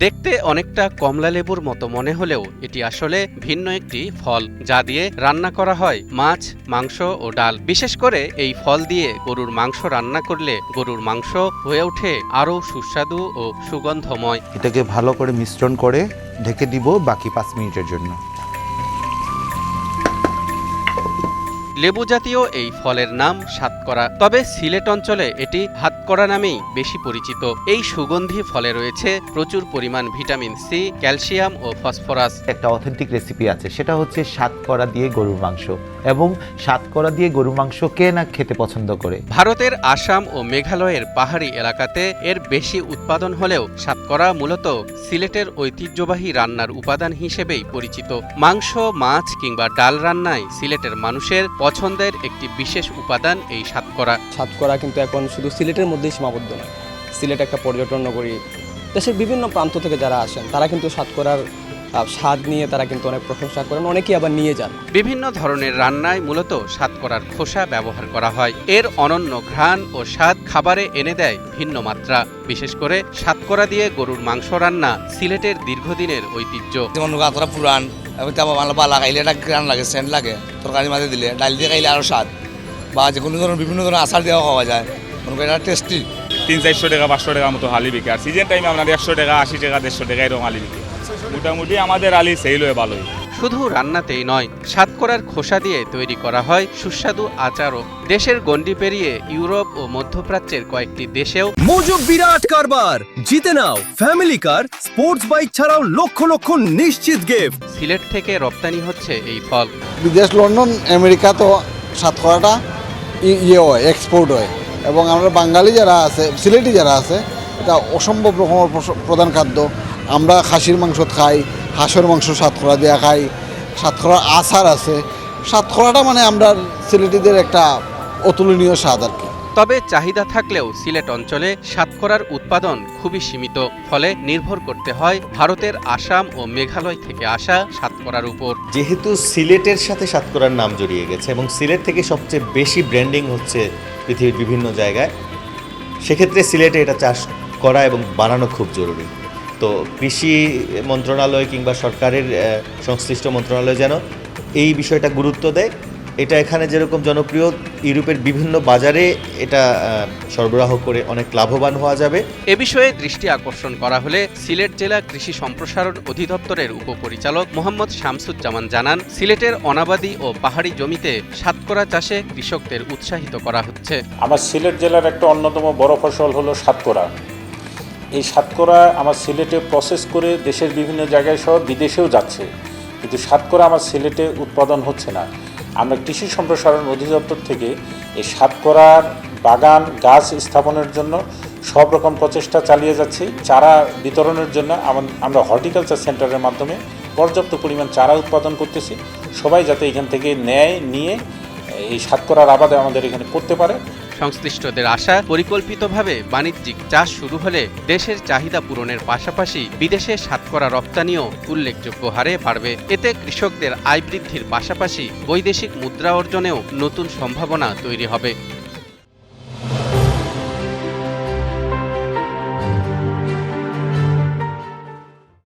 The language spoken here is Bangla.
দেখতে অনেকটা কমলালেবুর মতো মনে হলেও এটি আসলে ভিন্ন একটি ফল, যা দিয়ে রান্না করা হয় মাছ, মাংস ও ডাল। বিশেষ করে এই ফল দিয়ে গরুর মাংস রান্না করলে গরুর মাংস হয়ে ওঠে আরও সুস্বাদু ও সুগন্ধময়। এটাকে ভালো করে মিশ্রণ করে ঢেকে দিব বাকি 5 মিনিটের জন্য। লেবু জাতীয় এই ফলের নাম সাতকরা, তবে সিলেট অঞ্চলে এটি হাতকড়া নামেই বেশি পরিচিত। এই সুগন্ধি ফলে রয়েছে প্রচুর পরিমাণ ভিটামিন সি, ক্যালসিয়াম ও ফসফরাস। একটা অথেন্টিক রেসিপি আছে, সেটা হচ্ছে সাতকরা দিয়ে গরুর মাংস, এবং সাতকরা দিয়ে গরুর মাংস কে না খেতে পছন্দ করে। ভারতের আসাম ও মেঘালয়ের পাহাড়ি এলাকাতে এর বেশি উৎপাদন হলেও সাতকরা মূলত সিলেটের ঐতিহ্যবাহী রান্নার উপাদান হিসেবেই পরিচিত। মাংস, মাছ কিংবা ডাল রান্নায় সিলেটের মানুষের পছন্দের একটি বিশেষ উপাদান এই সাতকরা। সাতকরা কিন্তু এখন শুধু সিলেটের মধ্যেই সীমাবদ্ধ নয়। সিলেট একটা পর্যটন নগরী, দেশের বিভিন্ন প্রান্ত থেকে যারা আসেন তারা কিন্তু সাতকরার স্বাদ নিয়ে তারা কিন্তু অনেক প্রশংসা করেন, অনেকেই আবার নিয়ে যান। বিভিন্ন ধরনের রান্নায় মূলত সাতকরার খোসা ব্যবহার করা হয়। এর অনন্য ঘ্রাণ ও স্বাদ খাবারে এনে দেয় ভিন্ন মাত্রা। বিশেষ করে সাতকরা দিয়ে গরুর মাংস রান্না সিলেটের দীর্ঘদিনের ঐতিহ্য। যেমন গাতরা পুরান বালা খাইলে একটা গ্রান লাগে, সেন্ট লাগে, তরকারি মাঝে দিলে, ডাল দিয়ে খাইলে আরও স্বাদ, বা যে কোনো ধরনের বিভিন্ন ধরনের আচার দেওয়া খাওয়া যায়, মনে করি এটা টেস্টি। 300-400 টাকা 500 টাকা মতো হালি বিকে, আর সিজন টাইমে আপনার 100 টাকা 80 টাকা 150 টাকা এরকম হালি বিকে। মোটামুটি আমাদের আলি সেল হয়ে ভালোই। শুধু রান্নাতেই নয়, সাতকরার খোসা দিয়ে তৈরি করা হয় সুস্বাদু আচারও। দেশের গণ্ডি পেরিয়ে ইউরোপ ও মধ্যপ্রাচ্যের কয়েকটি দেশেও মোজো বিরাট কারবার, জিতে নাও ফ্যামিলি কার, স্পোর্টস বাইক ছাড়াও লক্ষ লক্ষ নিশ্চিত গিফট। সিলেট থেকে রপ্তানি হচ্ছে এই ফল। বিদেশ, লন্ডন, আমেরিকা তো সাতকরাটা হয়, এক্সপোর্ট হয়, এবং আমরা বাঙালি যারা আছে, সিলেটি যারা আছে, এটা অসম্ভব রকমের প্রধান খাদ্য। আমরা খাসির মাংস খাই, হাঁসের মাংস সাতকরা দেওয়া খাই, সাতকরার আচার আছে। সাতকরাটা মানে আমরা সিলেটিদের একটা অতুলনীয় স্বাদ আর কি। তবে চাহিদা থাকলেও সিলেট অঞ্চলে সাতকরার উৎপাদন খুবই সীমিত, ফলে নির্ভর করতে হয় ভারতের আসাম ও মেঘালয় থেকে আসা সাতকরার উপর। যেহেতু সিলেটের সাথে সাতকরার নাম জড়িয়ে গেছে এবং সিলেট থেকে সবচেয়ে বেশি ব্র্যান্ডিং হচ্ছে পৃথিবীর বিভিন্ন জায়গায়, সেক্ষেত্রে সিলেটে এটা চাষ করা এবং বানানো খুব জরুরি। তো কৃষি মন্ত্রণালয় কিংবা সরকারের সংশ্লিষ্ট মন্ত্রণালয় যেন এই বিষয়টা গুরুত্ব দেয়। এটা এখানে যেরকম জনপ্রিয়, ইউরোপের বিভিন্ন বাজারে এটা সরবরাহ করে অনেক লাভবান হওয়া যাবে। এ বিষয়ে দৃষ্টি আকর্ষণ করা হলে সিলেট জেলা কৃষি সম্প্রসারণ অধিদপ্তরের উপপরিচালক মোহাম্মদ শামসুজ্জামান জানান, সিলেটের অনাবাদি ও পাহাড়ি জমিতে সাতকরা চাষে কৃষকদের উৎসাহিত করা হচ্ছে। আমার সিলেট জেলার একটা অন্যতম বড় ফসল হলো সাতকরা। এই সাতকরা আমার সিলেটে প্রসেস করে দেশের বিভিন্ন জায়গায় সহ বিদেশেও যাচ্ছে, কিন্তু সাতকরা আমার সিলেটে উৎপাদন হচ্ছে না। আমরা কৃষি সম্প্রসারণ অধিদপ্তর থেকে এই সাতকরার বাগান গাছ স্থাপনের জন্য সব রকম প্রচেষ্টা চালিয়ে যাচ্ছি। চারা বিতরণের জন্য আমরা হর্টিকালচার সেন্টারের মাধ্যমে পর্যাপ্ত পরিমাণ চারা উৎপাদন করতেছি। সবাই যাতে এখান থেকে নিয়ে এই সাতকরার আবাদে আমাদের এখানে করতে পারে। সংশ্লিষ্টদের আশা, পরিকল্পিতভাবে বাণিজ্যিক চাষ শুরু হলে দেশের চাহিদা পূরণের পাশাপাশি বিদেশে সাতকরা রপ্তানিও উল্লেখযোগ্য হারে বাড়বে। এতে কৃষকদের আয় বৃদ্ধির পাশাপাশি বৈদেশিক মুদ্রা অর্জনেও নতুন সম্ভাবনা তৈরি হবে।